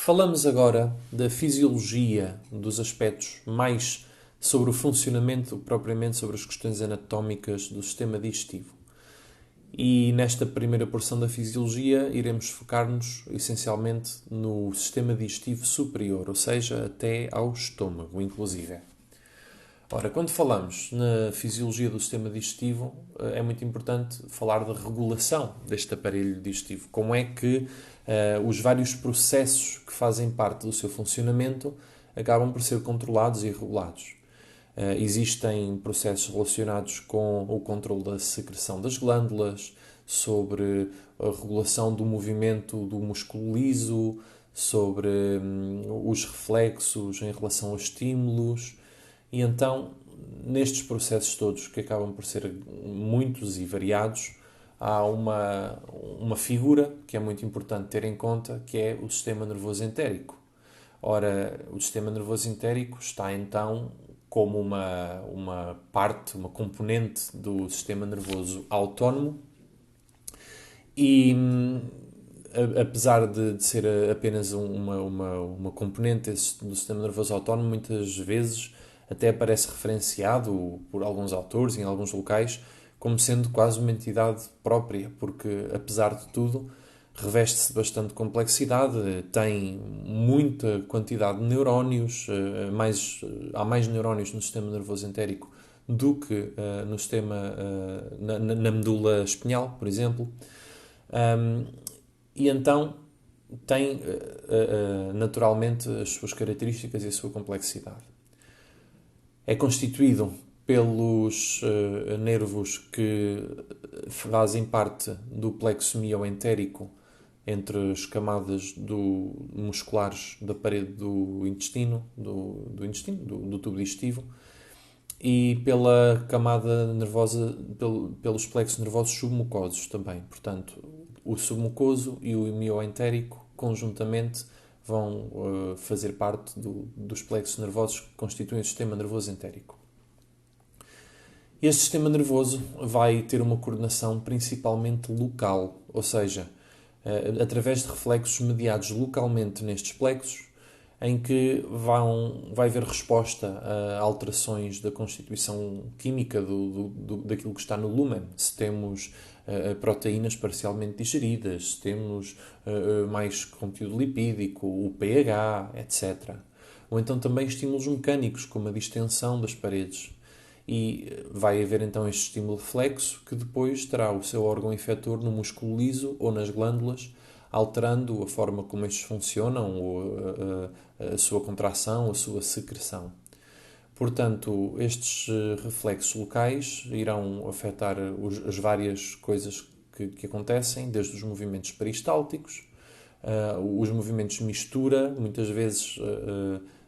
Falamos agora da fisiologia, dos aspectos mais sobre o funcionamento, propriamente sobre as questões anatómicas do sistema digestivo. E nesta primeira porção da fisiologia iremos focar-nos essencialmente no sistema digestivo superior, ou seja, até ao estômago, inclusive. Ora, quando falamos na fisiologia do sistema digestivo, é muito importante falar da regulação deste aparelho digestivo. Como é que os vários processos que fazem parte do seu funcionamento acabam por ser controlados e regulados. Existem processos relacionados com o controle da secreção das glândulas, sobre a regulação do movimento do músculo liso, sobre os reflexos em relação aos estímulos. E então, nestes processos todos, que acabam por ser muitos e variados, há uma figura que é muito importante ter em conta, que é o sistema nervoso entérico. Ora, o sistema nervoso entérico está então como uma parte, uma componente do sistema nervoso autónomo e, apesar de ser apenas uma componente do sistema nervoso autónomo, muitas vezes até aparece referenciado por alguns autores em alguns locais como sendo quase uma entidade própria, porque, apesar de tudo, reveste-se bastante complexidade, tem muita quantidade de neurónios, há mais neurónios no sistema nervoso entérico do que no sistema, na medula espinhal, por exemplo. E então tem naturalmente as suas características e a sua complexidade. É constituído pelos nervos que fazem parte do plexo mioentérico entre as camadas musculares da parede do intestino, do tubo digestivo, e pela camada nervosa, pelos plexos nervosos submucosos também. Portanto, o submucoso e o mioentérico conjuntamente vão fazer parte dos plexos nervosos que constituem o sistema nervoso entérico. Este sistema nervoso vai ter uma coordenação principalmente local, ou seja, através de reflexos mediados localmente nestes plexos, em que vai haver resposta a alterações da constituição química daquilo que está no lúmen. Se temos proteínas parcialmente digeridas, se temos mais conteúdo lipídico, o pH, etc. Ou então também estímulos mecânicos, como a distensão das paredes. E vai haver então este estímulo reflexo que depois terá o seu órgão efetor no músculo liso ou nas glândulas, alterando a forma como estes funcionam, ou a sua contração, a sua secreção. Portanto, estes reflexos locais irão afetar as várias coisas que acontecem, desde os movimentos peristálticos, os movimentos de mistura, muitas vezes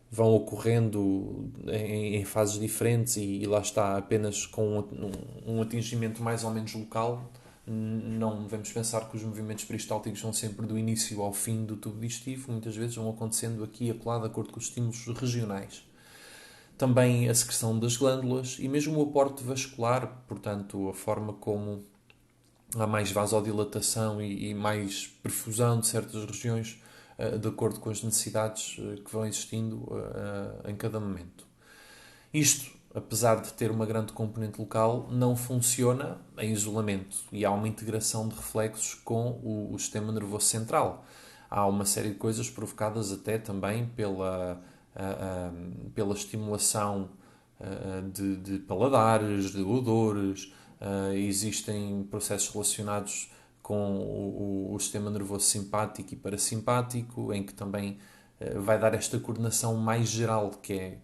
vão ocorrendo em fases diferentes e lá está apenas com um atingimento mais ou menos local. Não devemos pensar que os movimentos peristálticos são sempre do início ao fim do tubo digestivo, muitas vezes vão acontecendo aqui e acolá de acordo com os estímulos regionais. Também a secreção das glândulas e mesmo o aporte vascular, portanto, a forma como há mais vasodilatação e mais perfusão de certas regiões de acordo com as necessidades que vão existindo em cada momento. Isto, apesar de ter uma grande componente local, não funciona em isolamento e há uma integração de reflexos com o sistema nervoso central. Há uma série de coisas provocadas até também pela estimulação de paladares, de odores. Existem processos relacionados com o sistema nervoso simpático e parasimpático, em que também vai dar esta coordenação mais geral, que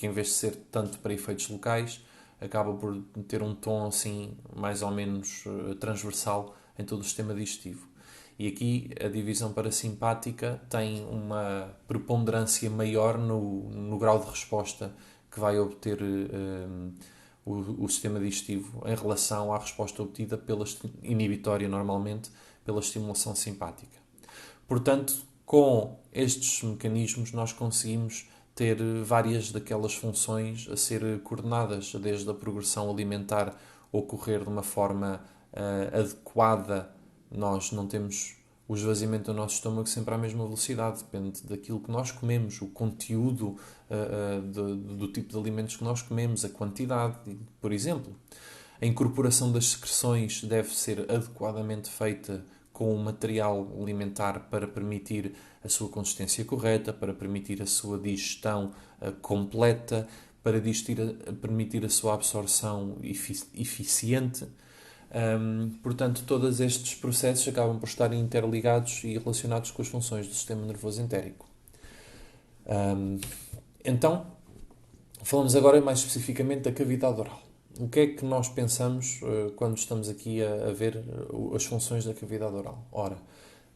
em vez de ser tanto para efeitos locais, acaba por ter um tom assim mais ou menos transversal em todo o sistema digestivo. E aqui a divisão parasimpática tem uma preponderância maior no grau de resposta que vai obter o sistema digestivo em relação à resposta obtida inibitória normalmente pela estimulação simpática. Portanto, com estes mecanismos nós conseguimos ter várias daquelas funções a ser coordenadas, desde a progressão alimentar ocorrer de uma forma adequada. Nós não temos o esvaziamento do nosso estômago sempre à mesma velocidade. Depende daquilo que nós comemos, o conteúdo do tipo de alimentos que nós comemos, a quantidade, por exemplo. A incorporação das secreções deve ser adequadamente feita com o material alimentar para permitir a sua consistência correta, para permitir a sua digestão completa, para permitir a sua absorção eficiente. Portanto, todos estes processos acabam por estar interligados e relacionados com as funções do sistema nervoso entérico. Então, falamos agora mais especificamente da cavidade oral. O que é que nós pensamos quando estamos aqui a ver as funções da cavidade oral? Ora,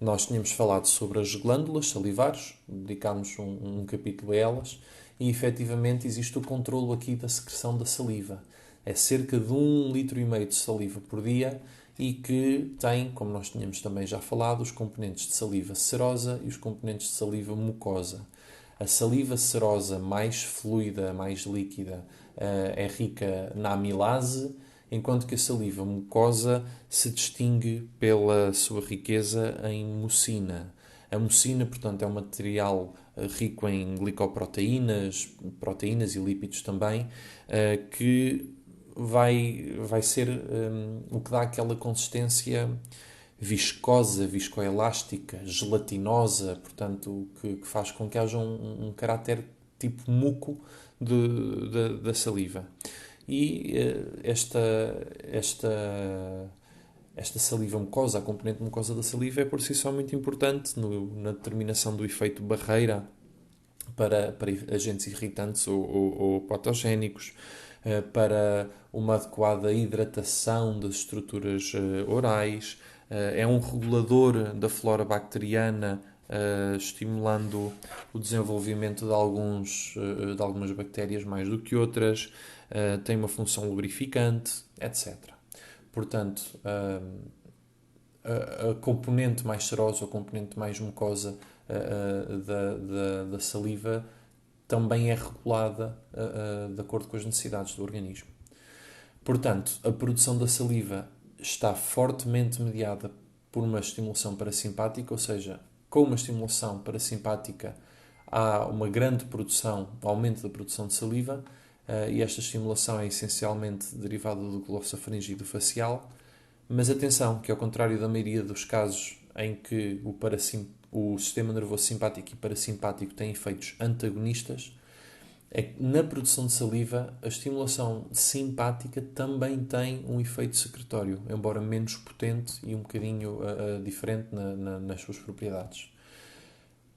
nós tínhamos falado sobre as glândulas salivares, dedicámos um capítulo a elas, e efetivamente existe o controlo aqui da secreção da saliva. É cerca de 1,5 litro de saliva por dia e que tem, como nós tínhamos também já falado, os componentes de saliva serosa e os componentes de saliva mucosa. A saliva serosa mais fluida, mais líquida, é rica na amilase, enquanto que a saliva mucosa se distingue pela sua riqueza em mucina. A mucina, portanto, é um material rico em glicoproteínas, proteínas e lípidos também, que vai ser o que dá aquela consistência viscosa, viscoelástica, gelatinosa, portanto, que faz com que haja um caráter tipo muco da saliva. E esta saliva mucosa, a componente mucosa da saliva, é por si só muito importante na determinação do efeito barreira para agentes irritantes ou patogénicos, para uma adequada hidratação das estruturas orais, é um regulador da flora bacteriana, estimulando o desenvolvimento de algumas bactérias mais do que outras, tem uma função lubrificante, etc. Portanto, a componente mais serosa, a componente mais mucosa da saliva também é regulada de acordo com as necessidades do organismo. Portanto, a produção da saliva está fortemente mediada por uma estimulação parasimpática, ou seja, com uma estimulação parasimpática há uma grande produção, aumento da produção de saliva, e esta estimulação é essencialmente derivada do glossofaríngeo facial. Mas atenção, que ao contrário da maioria dos casos em que o sistema nervoso simpático e parasimpático têm efeitos antagonistas, é que na produção de saliva a estimulação simpática também tem um efeito secretório, embora menos potente e um bocadinho diferente nas suas propriedades.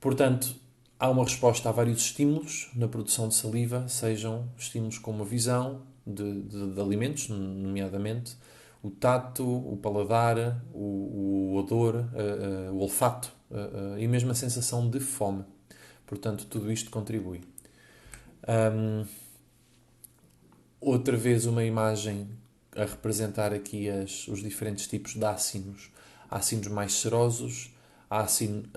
Portanto, há uma resposta a vários estímulos na produção de saliva, sejam estímulos como a visão de alimentos, nomeadamente o tato, o paladar, o odor, o olfato e mesmo a sensação de fome. Portanto, tudo isto contribui. Outra vez uma imagem a representar aqui os diferentes tipos de ácinos. Ácinos mais serosos, ácido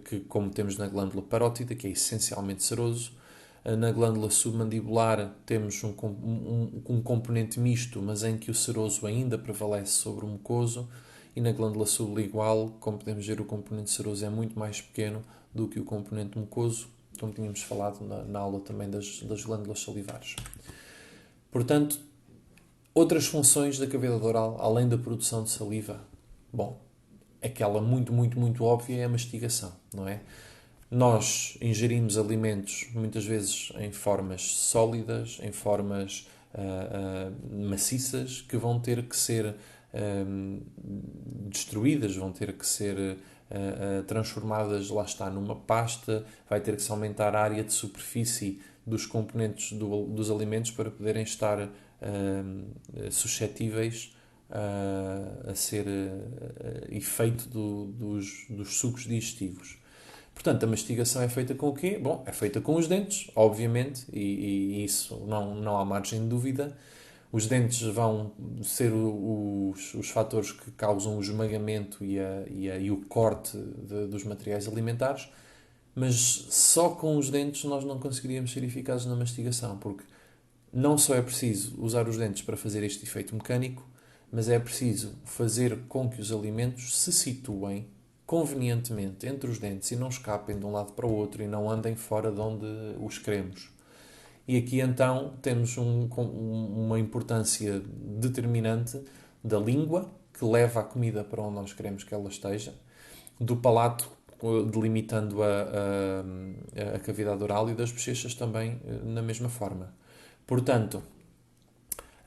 que, como temos na glândula parótida, que é essencialmente seroso. Na glândula submandibular temos um componente misto, mas em que o seroso ainda prevalece sobre o mucoso. E na glândula sublingual, como podemos ver, o componente seroso é muito mais pequeno do que o componente mucoso, como tínhamos falado na aula também das glândulas salivares. Portanto, outras funções da cavidade oral, além da produção de saliva, bom, aquela muito, muito, muito óbvia é a mastigação, não é? Nós ingerimos alimentos muitas vezes em formas sólidas, em formas maciças, que vão ter que ser destruídas, vão ter que ser transformadas, lá está, numa pasta, vai ter que se aumentar a área de superfície dos componentes dos alimentos para poderem estar suscetíveis a ser efeito dos sucos digestivos. Portanto, a mastigação é feita com o quê? Bom, é feita com os dentes, obviamente, e isso não há margem de dúvida. Os dentes vão ser os fatores que causam o esmagamento e o corte dos materiais alimentares, mas só com os dentes nós não conseguiríamos ser eficazes na mastigação, porque não só é preciso usar os dentes para fazer este efeito mecânico, mas é preciso fazer com que os alimentos se situem convenientemente entre os dentes e não escapem de um lado para o outro e não andem fora de onde os queremos. E aqui então temos uma importância determinante da língua, que leva a comida para onde nós queremos que ela esteja, do palato, delimitando a cavidade oral, e das bochechas também na mesma forma. Portanto,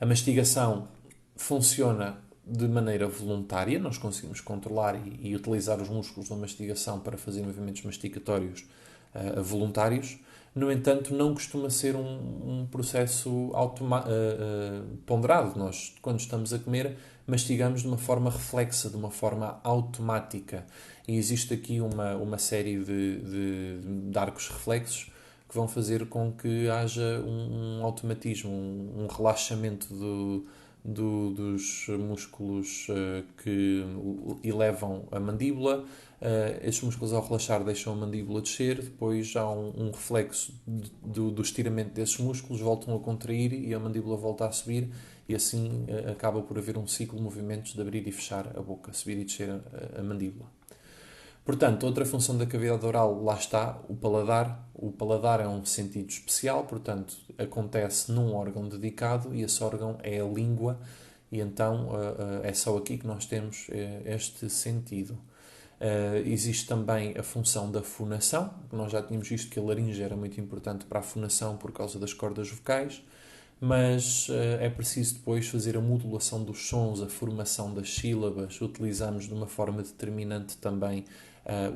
a mastigação funciona de maneira voluntária, nós conseguimos controlar e utilizar os músculos da mastigação para fazer movimentos mastigatórios voluntários. No entanto, não costuma ser um processo ponderado. Nós, quando estamos a comer, mastigamos de uma forma reflexa, de uma forma automática. E existe aqui uma série de arcos reflexos que vão fazer com que haja um automatismo, um relaxamento dos músculos que elevam a mandíbula. Estes músculos, ao relaxar, deixam a mandíbula descer, depois há um reflexo do estiramento desses músculos, voltam a contrair e a mandíbula volta a subir, e assim acaba por haver um ciclo de movimentos de abrir e fechar a boca, subir e descer a mandíbula. Portanto, outra função da cavidade oral, lá está, o paladar. O paladar é um sentido especial, portanto, acontece num órgão dedicado e esse órgão é a língua, e então é só aqui que nós temos este sentido. Existe também a função da fonação, que nós já tínhamos visto que a laringe era muito importante para a fonação por causa das cordas vocais, mas é preciso depois fazer a modulação dos sons, a formação das sílabas. Utilizamos de uma forma determinante também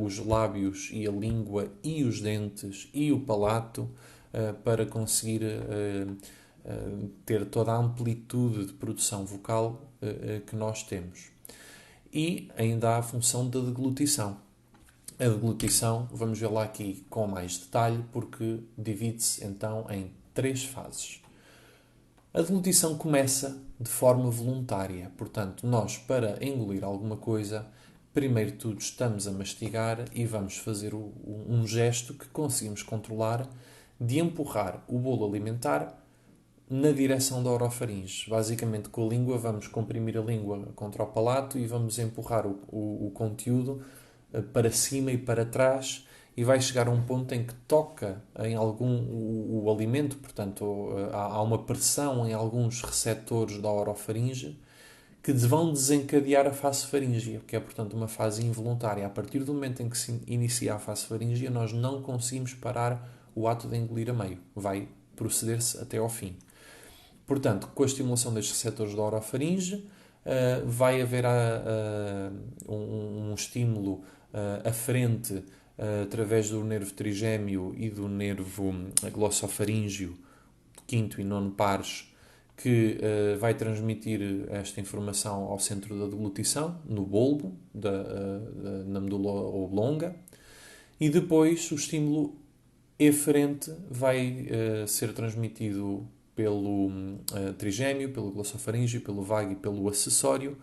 os lábios e a língua e os dentes e o palato para conseguir ter toda a amplitude de produção vocal que nós temos. E ainda há a função da deglutição. A deglutição, vamos ver lá aqui com mais detalhe, porque divide-se então em 3 fases. A deglutição começa de forma voluntária, portanto, nós, para engolir alguma coisa, primeiro de tudo estamos a mastigar e vamos fazer um gesto que conseguimos controlar de empurrar o bolo alimentar na direção da orofaringe. Basicamente, com a língua, vamos comprimir a língua contra o palato e vamos empurrar o conteúdo para cima e para trás, e vai chegar a um ponto em que toca em o alimento, portanto, há uma pressão em alguns receptores da orofaringe que vão desencadear a fase faríngea, que é, portanto, uma fase involuntária. A partir do momento em que se inicia a fase faríngea, nós não conseguimos parar o ato de engolir a meio. Vai proceder-se até ao fim. Portanto, com a estimulação destes receptores da orofaringe, vai haver um estímulo aferente através do nervo trigêmeo e do nervo glossofaríngeo, quinto e nono pares, que vai transmitir esta informação ao centro da deglutição, no bulbo, na medula oblonga, e depois o estímulo eferente vai ser transmitido pelo trigêmeo, pelo glossofaríngeo, pelo vago e pelo acessório,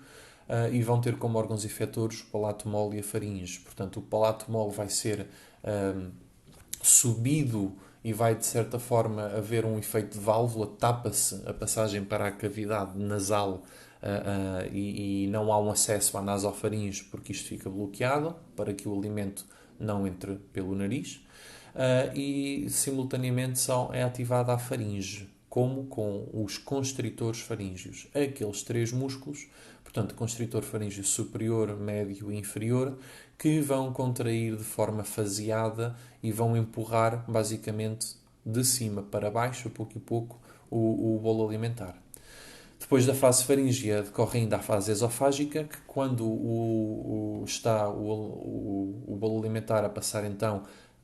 e vão ter como órgãos efetores o palato mole e a faringe. Portanto, o palato mole vai ser subido e vai, de certa forma, haver um efeito de válvula, tapa-se a passagem para a cavidade nasal e não há um acesso à nasofaringe, porque isto fica bloqueado para que o alimento não entre pelo nariz, e simultaneamente é ativada a faringe, como com os constritores faríngeos. Aqueles 3 músculos, portanto, constritor faríngeo superior, médio e inferior, que vão contrair de forma faseada e vão empurrar, basicamente, de cima para baixo, a pouco e pouco, o bolo alimentar. Depois da fase faríngea decorre ainda a fase esofágica, que quando está o bolo alimentar a passar então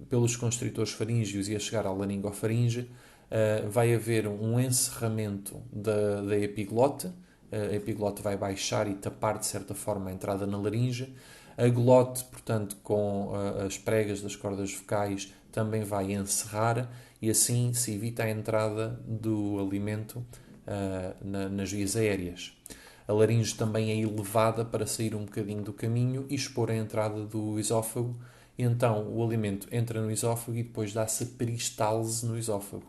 pelos constritores faríngeos e a chegar à laringofaringe, vai haver um encerramento da epiglote. A epiglote vai baixar e tapar, de certa forma, a entrada na laringe. A glote, portanto, com as pregas das cordas vocais, também vai encerrar, e assim se evita a entrada do alimento nas vias aéreas. A laringe também é elevada para sair um bocadinho do caminho e expor a entrada do esófago. E então o alimento entra no esófago e depois dá-se a peristálise no esófago.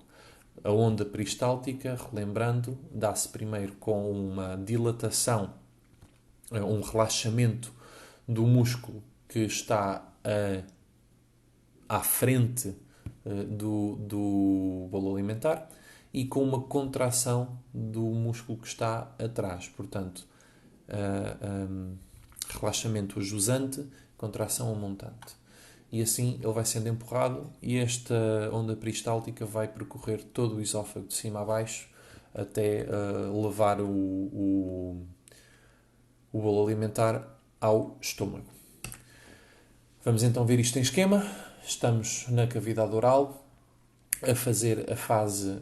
A onda peristáltica, relembrando, dá-se primeiro com uma dilatação, um relaxamento do músculo que está à frente do bolo alimentar e com uma contração do músculo que está atrás. Portanto, relaxamento ajusante, contração montante. E assim ele vai sendo empurrado e esta onda peristáltica vai percorrer todo o esófago de cima a baixo até levar o bolo alimentar ao estômago. Vamos então ver isto em esquema. Estamos na cavidade oral a fazer a fase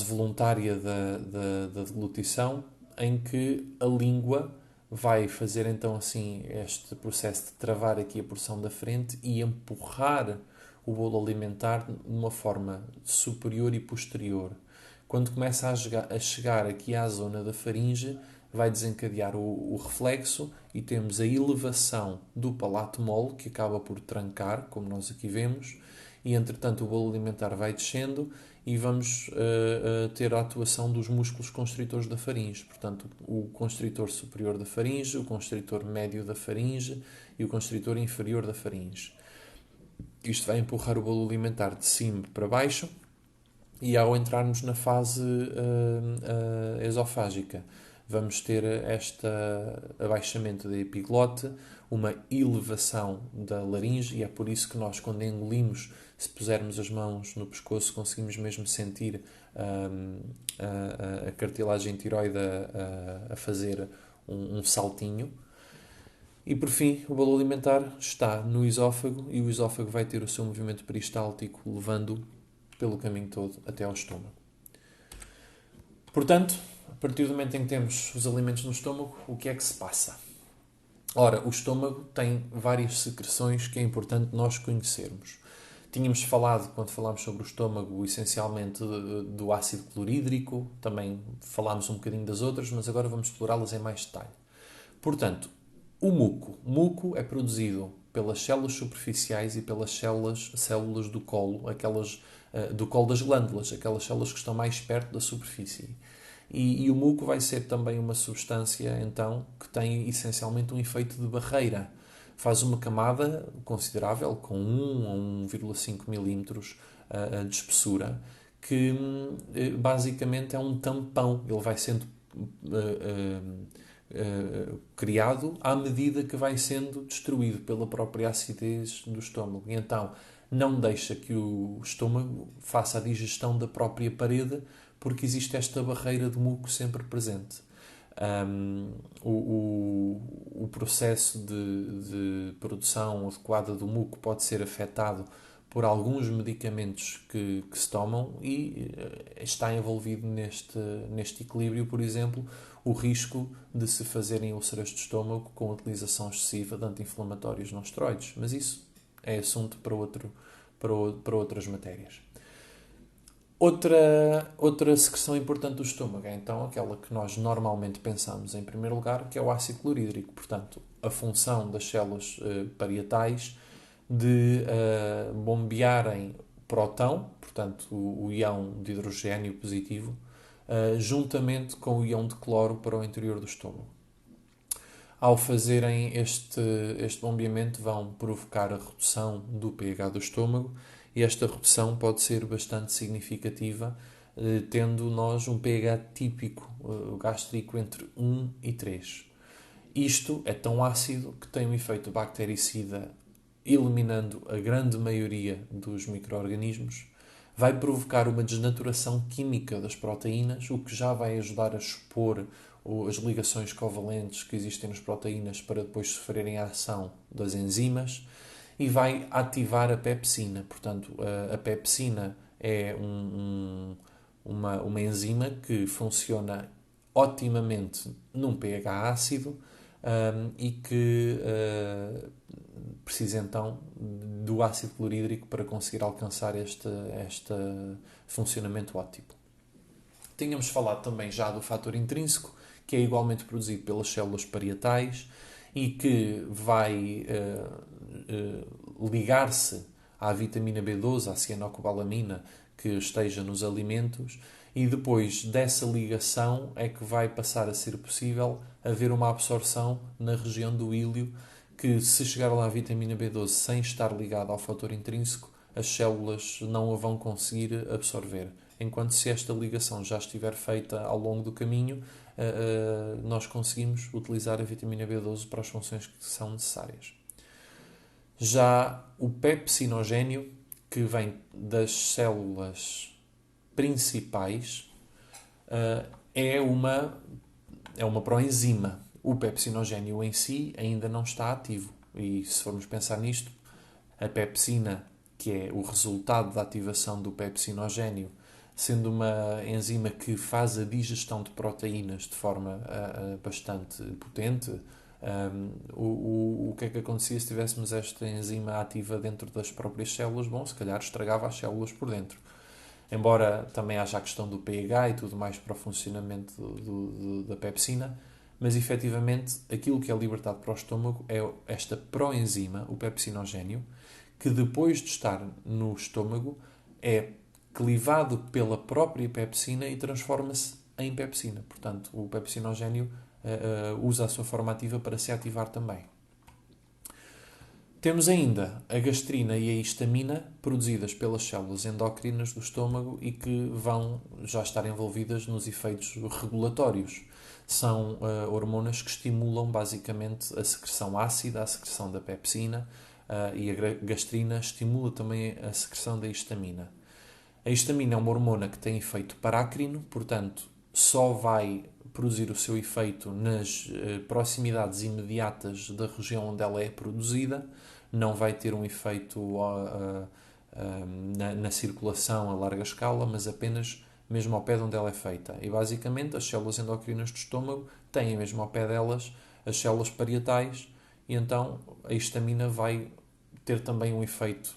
voluntária da deglutição, em que a língua vai fazer então assim este processo de travar aqui a porção da frente e empurrar o bolo alimentar de uma forma superior e posterior. Quando começa a chegar aqui à zona da faringe, vai desencadear o reflexo e temos a elevação do palato mole, que acaba por trancar, como nós aqui vemos, e entretanto o bolo alimentar vai descendo e vamos ter a atuação dos músculos constritores da faringe. Portanto, o constritor superior da faringe, o constritor médio da faringe e o constritor inferior da faringe. Isto vai empurrar o bolo alimentar de cima para baixo e ao entrarmos na fase esofágica, vamos ter este abaixamento da epiglote, uma elevação da laringe, e é por isso que nós, quando engolimos, se pusermos as mãos no pescoço, conseguimos mesmo sentir a cartilagem tiroide a fazer um saltinho. E por fim, o bolo alimentar está no esófago e o esófago vai ter o seu movimento peristáltico, levando pelo caminho todo até ao estômago. Portanto, a partir do momento em que temos os alimentos no estômago, o que é que se passa? Ora, o estômago tem várias secreções que é importante nós conhecermos. Tínhamos falado, quando falámos sobre o estômago, essencialmente do ácido clorídrico, também falámos um bocadinho das outras, mas agora vamos explorá-las em mais detalhe. Portanto, o muco. O muco é produzido pelas células superficiais e pelas células do colo, do colo das glândulas, aquelas células que estão mais perto da superfície. E o muco vai ser também uma substância, então, que tem essencialmente um efeito de barreira. Faz uma camada considerável, com 1 a 1,5 milímetros de espessura, que basicamente é um tampão. Ele vai sendo criado à medida que vai sendo destruído pela própria acidez do estômago. E então não deixa que o estômago faça a digestão da própria parede, porque existe esta barreira de muco sempre presente. O processo de produção adequada do muco pode ser afetado por alguns medicamentos que se tomam e está envolvido neste equilíbrio, por exemplo, o risco de se fazerem úlceras de estômago com a utilização excessiva de anti-inflamatórios não esteroides. Mas isso é assunto para outras matérias. Outra secreção importante do estômago é então aquela que nós normalmente pensamos em primeiro lugar, que é o ácido clorídrico. Portanto, a função das células parietais de bombearem próton, portanto o íon de hidrogênio positivo, juntamente com o íon de cloro para o interior do estômago. Ao fazerem este bombeamento, vão provocar a redução do pH do estômago, e esta redução pode ser bastante significativa, tendo nós um pH típico gástrico entre 1 e 3. Isto é tão ácido que tem um efeito bactericida, eliminando a grande maioria dos micro-organismos, vai provocar uma desnaturação química das proteínas, o que já vai ajudar a expor as ligações covalentes que existem nas proteínas para depois sofrerem a ação das enzimas, e vai ativar a pepsina. Portanto, a pepsina é uma enzima que funciona otimamente num pH ácido e que precisa então do ácido clorídrico para conseguir alcançar este funcionamento ótimo. Tínhamos falado também já do fator intrínseco, que é igualmente produzido pelas células parietais e que vai ligar-se à vitamina B12, à cianocobalamina, que esteja nos alimentos, e depois dessa ligação é que vai passar a ser possível haver uma absorção na região do íleo, que se chegar lá a vitamina B12 sem estar ligada ao fator intrínseco, as células não a vão conseguir absorver. Enquanto se esta ligação já estiver feita ao longo do caminho, nós conseguimos utilizar a vitamina B12 para as funções que são necessárias. Já o pepsinogénio, que vem das células principais, é uma proenzima. O pepsinogénio em si ainda não está ativo. E se formos pensar nisto, a pepsina, que é o resultado da ativação do pepsinogénio, sendo uma enzima que faz a digestão de proteínas de forma bastante potente, o que é que acontecia se tivéssemos esta enzima ativa dentro das próprias células? Bom, se calhar estragava as células por dentro. Embora também haja a questão do pH e tudo mais para o funcionamento da pepsina, mas efetivamente aquilo que é libertado para o estômago é esta proenzima, o pepsinogénio, que depois de estar no estômago é clivado pela própria pepsina e transforma-se em pepsina. Portanto, o pepsinogénio usa a sua forma ativa para se ativar também. Temos ainda a gastrina e a histamina, produzidas pelas células endócrinas do estômago e que vão já estar envolvidas nos efeitos regulatórios. São hormonas que estimulam basicamente a secreção ácida, a secreção da pepsina, e a gastrina estimula também a secreção da histamina. A histamina é uma hormona que tem efeito parácrino, portanto, só vai produzir o seu efeito nas proximidades imediatas da região onde ela é produzida, não vai ter um efeito na circulação a larga escala, mas apenas mesmo ao pé de onde ela é feita. E basicamente as células endocrinas do estômago têm mesmo ao pé delas as células parietais, e então a histamina vai ter também um efeito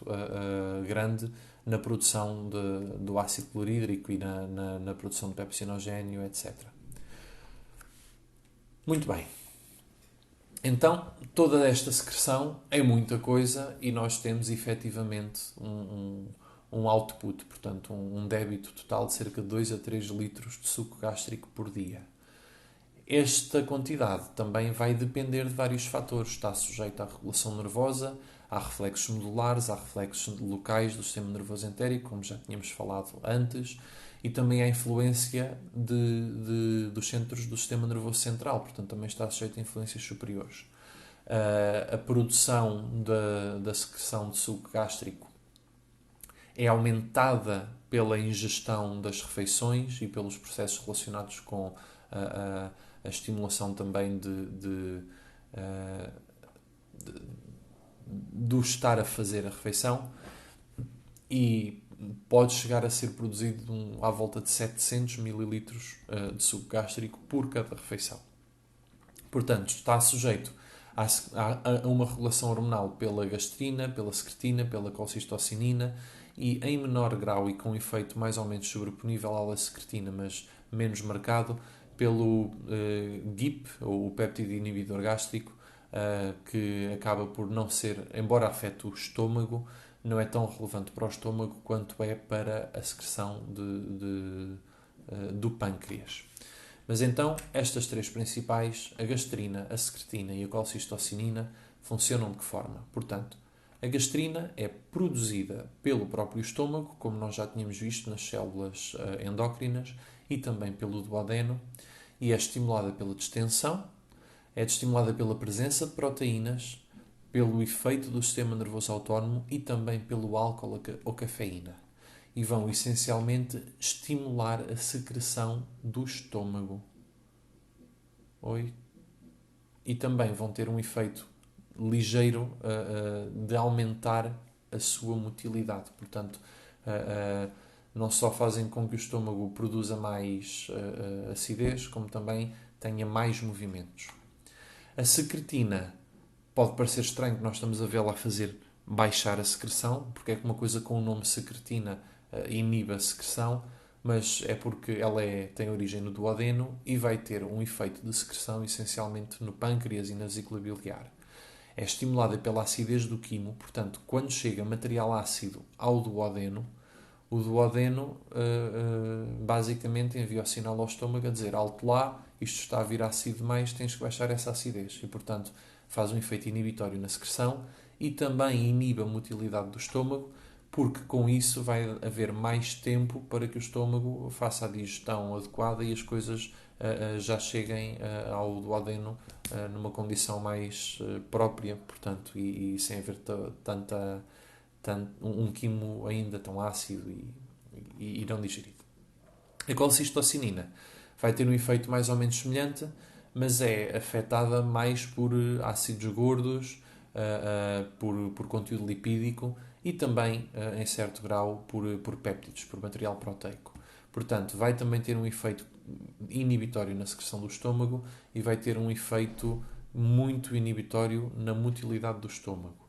grande na produção do ácido clorídrico e na produção de pepsinogénio, etc. Muito bem. Então, toda esta secreção é muita coisa e nós temos efetivamente um output, portanto, um débito total de cerca de 2 a 3 litros de suco gástrico por dia. Esta quantidade também vai depender de vários fatores. Está sujeita à regulação nervosa, há reflexos modulares, há reflexos locais do sistema nervoso entérico, como já tínhamos falado antes, e também há influência dos centros do sistema nervoso central, portanto também está sujeito a influências superiores. A produção da secreção de suco gástrico é aumentada pela ingestão das refeições e pelos processos relacionados com a estimulação também do estar a fazer a refeição, e pode chegar a ser produzido à volta de 700 ml de suco gástrico por cada refeição. Portanto, está sujeito a uma regulação hormonal pela gastrina, pela secretina, pela colcistocinina, e em menor grau e com efeito mais ou menos sobreponível à secretina, mas menos marcado, pelo GIP, ou o péptido inibidor gástrico, que acaba por não ser, embora afete o estômago, não é tão relevante para o estômago quanto é para a secreção do pâncreas. Mas então, estas três principais, a gastrina, a secretina e a colcistocinina, funcionam de que forma? Portanto, a gastrina é produzida pelo próprio estômago, como nós já tínhamos visto nas células endócrinas, e também pelo duodeno, e é estimulada pela distensão, é estimulada pela presença de proteínas, pelo efeito do sistema nervoso autónomo e também pelo álcool ou cafeína. E vão essencialmente estimular a secreção do estômago. E também vão ter um efeito ligeiro de aumentar a sua motilidade. Portanto, não só fazem com que o estômago produza mais acidez, como também tenha mais movimentos. A secretina pode parecer estranho que nós estamos a vê-la a fazer baixar a secreção, porque é que uma coisa com o nome secretina inibe a secreção, mas é porque ela tem origem no duodeno e vai ter um efeito de secreção essencialmente no pâncreas e na vesícula biliar. É estimulada pela acidez do quimo, portanto, quando chega material ácido ao duodeno, O duodeno basicamente envia o sinal ao estômago a dizer alto lá, isto está a vir ácido demais, tens que baixar essa acidez. E, portanto, faz um efeito inibitório na secreção e também inibe a motilidade do estômago, porque com isso vai haver mais tempo para que o estômago faça a digestão adequada e as coisas já cheguem ao duodeno numa condição mais própria, portanto, e sem haver um quimo ainda tão ácido e não digerido. A colecistocinina vai ter um efeito mais ou menos semelhante, mas é afetada mais por ácidos gordos, por conteúdo lipídico e também, em certo grau, por péptidos, por material proteico. Portanto, vai também ter um efeito inibitório na secreção do estômago e vai ter um efeito muito inibitório na motilidade do estômago.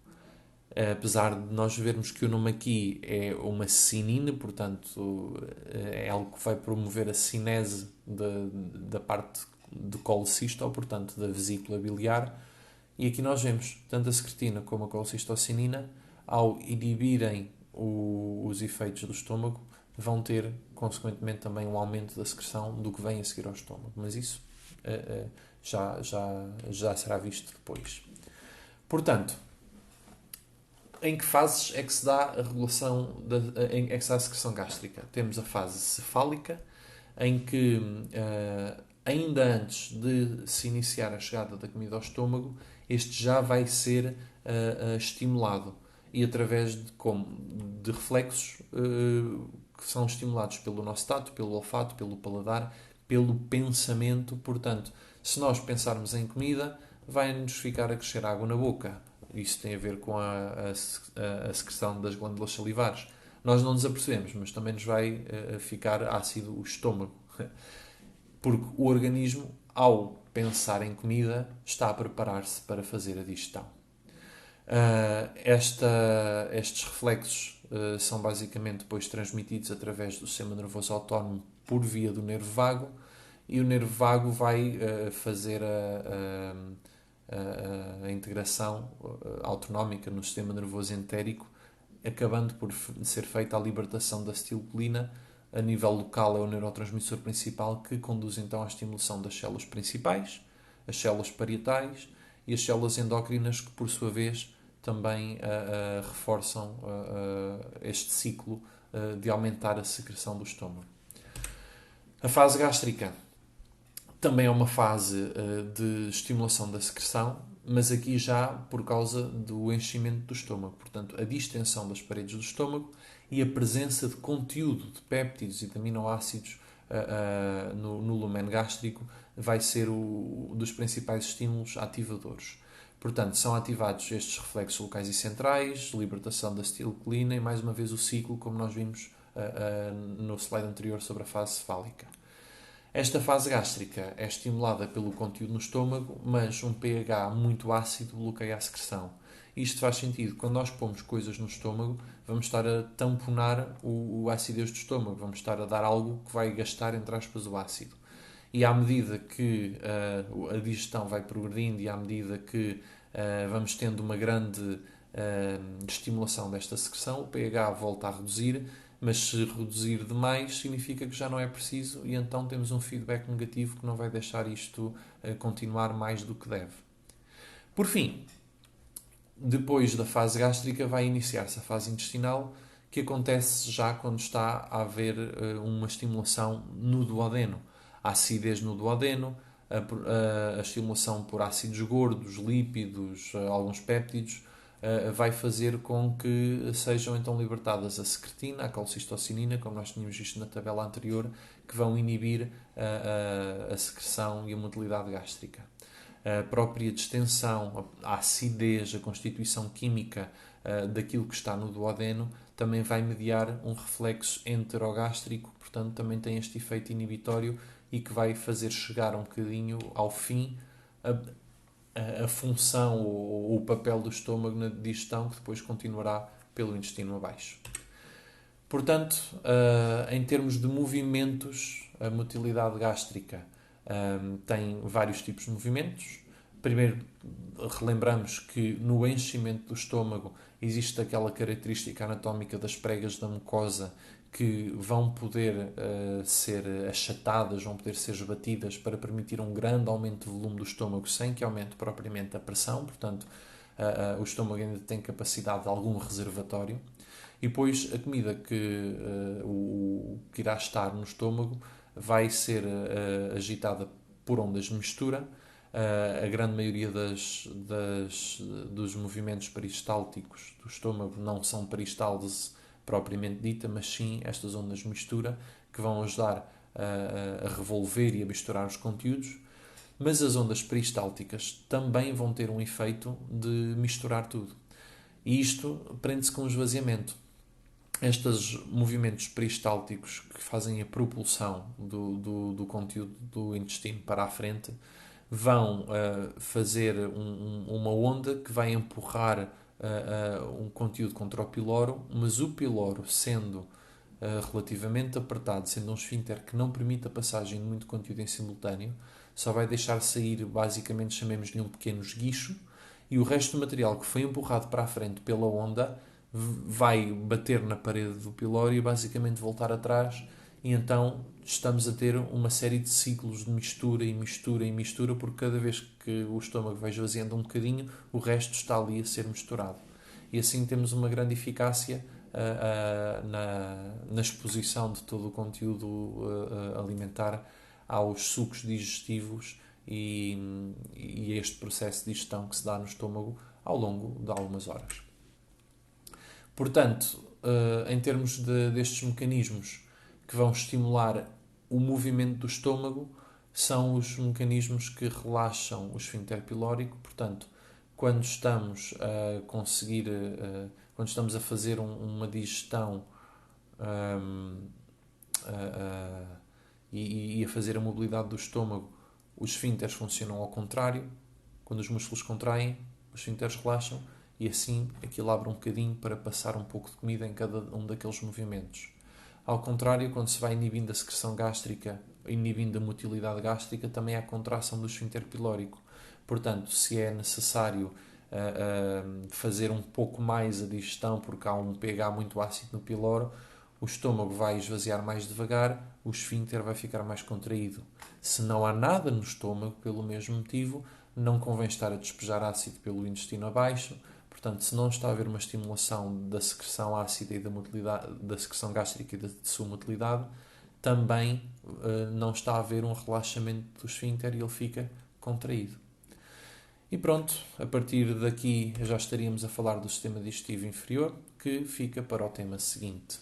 Apesar de nós vermos que o nome aqui é uma cinina, portanto é algo que vai promover a cinese da parte do colecisto, ou portanto da vesícula biliar, e aqui nós vemos tanto a secretina como a colecistocinina, ao inibirem os efeitos do estômago, vão ter consequentemente também um aumento da secreção do que vem a seguir ao estômago, mas isso já será visto depois. Portanto, em que fases é que se dá a regulação, é que se dá a secreção gástrica? Temos a fase cefálica, em que, ainda antes de se iniciar a chegada da comida ao estômago, este já vai ser estimulado. E através de reflexos que são estimulados pelo nosso tato, pelo olfato, pelo paladar, pelo pensamento. Portanto, se nós pensarmos em comida, vai-nos ficar a crescer água na boca. Isso tem a ver com a secreção das glândulas salivares. Nós não nos apercebemos, mas também nos vai ficar ácido o estômago. Porque o organismo, ao pensar em comida, está a preparar-se para fazer a digestão. Estes reflexos são basicamente depois transmitidos através do sistema nervoso autónomo por via do nervo vago, e o nervo vago vai fazer a integração autonómica no sistema nervoso entérico, acabando por ser feita a libertação da acetilcolina. A nível local é o neurotransmissor principal que conduz então à estimulação das células principais, as células parietais e as células endócrinas, que por sua vez também reforçam este ciclo de aumentar a secreção do estômago. A fase gástrica também é uma fase de estimulação da secreção, mas aqui já por causa do enchimento do estômago. Portanto, a distensão das paredes do estômago e a presença de conteúdo de péptidos e de aminoácidos no lumen gástrico vai ser um dos principais estímulos ativadores. Portanto, são ativados estes reflexos locais e centrais, libertação da acetilcolina e, mais uma vez, o ciclo, como nós vimos no slide anterior sobre a fase cefálica. Esta fase gástrica é estimulada pelo conteúdo no estômago, mas um pH muito ácido bloqueia a secreção. Isto faz sentido. Quando nós pomos coisas no estômago, vamos estar a tamponar a acidez do estômago, vamos estar a dar algo que vai gastar, entre aspas, o ácido. E à medida que a digestão vai progredindo e à medida que vamos tendo uma grande estimulação desta secreção, o pH volta a reduzir, mas se reduzir demais significa que já não é preciso e então temos um feedback negativo que não vai deixar isto continuar mais do que deve. Por fim, depois da fase gástrica vai iniciar-se a fase intestinal, que acontece já quando está a haver uma estimulação no duodeno. A acidez no duodeno, a estimulação por ácidos gordos, lípidos, alguns péptidos, vai fazer com que sejam então libertadas a secretina, a colecistocinina, como nós tínhamos visto na tabela anterior, que vão inibir a secreção e a motilidade gástrica. A própria distensão, a acidez, a constituição química daquilo que está no duodeno também vai mediar um reflexo enterogástrico, portanto também tem este efeito inibitório e que vai fazer chegar um bocadinho ao fim a função ou o papel do estômago na digestão, que depois continuará pelo intestino abaixo. Portanto, em termos de movimentos, a motilidade gástrica tem vários tipos de movimentos. Primeiro, relembramos que no enchimento do estômago existe aquela característica anatómica das pregas da mucosa que vão poder ser achatadas, vão poder ser esbatidas para permitir um grande aumento de volume do estômago sem que aumente propriamente a pressão, portanto, o estômago ainda tem capacidade de algum reservatório. E depois a comida que irá estar no estômago vai ser agitada por ondas de mistura. A grande maioria dos movimentos peristálticos do estômago não são peristálise propriamente dita, mas sim estas ondas de mistura que vão ajudar a revolver e a misturar os conteúdos. Mas as ondas peristálticas também vão ter um efeito de misturar tudo. E isto prende-se com o esvaziamento. Estes movimentos peristálticos que fazem a propulsão do conteúdo do intestino para a frente vão fazer uma onda que vai empurrar um conteúdo contra o piloro, mas o piloro, sendo relativamente apertado, sendo um esfíncter que não permite a passagem de muito conteúdo em simultâneo, só vai deixar sair, basicamente, chamemos-lhe um pequeno esguicho, e o resto do material que foi empurrado para a frente pela onda vai bater na parede do pilório e basicamente voltar atrás, e então estamos a ter uma série de ciclos de mistura e mistura e mistura, porque cada vez que o estômago vai esvaziando um bocadinho, o resto está ali a ser misturado. E assim temos uma grande eficácia na exposição de todo o conteúdo alimentar aos sucos digestivos e este processo de digestão que se dá no estômago ao longo de algumas horas. Portanto, em termos destes mecanismos que vão estimular o movimento do estômago, são os mecanismos que relaxam o esfíncter pilórico. Portanto, quando estamos a conseguir, quando estamos a fazer uma digestão e a fazer a mobilidade do estômago, os esfíncteres funcionam ao contrário. Quando os músculos contraem, os esfíncteres relaxam e assim aquilo abre um bocadinho para passar um pouco de comida em cada um daqueles movimentos. Ao contrário, quando se vai inibindo a secreção gástrica, inibindo a motilidade gástrica, também há contração do esfíncter pilórico. Portanto, se é necessário fazer um pouco mais a digestão porque há um pH muito ácido no piloro, o estômago vai esvaziar mais devagar, o esfíncter vai ficar mais contraído. Se não há nada no estômago, pelo mesmo motivo, não convém estar a despejar ácido pelo intestino abaixo. Portanto, se não está a haver uma estimulação da secreção ácida e da secreção gástrica e da sua motilidade, também não está a haver um relaxamento do esfíncter e ele fica contraído. E pronto, a partir daqui já estaríamos a falar do sistema digestivo inferior, que fica para o tema seguinte.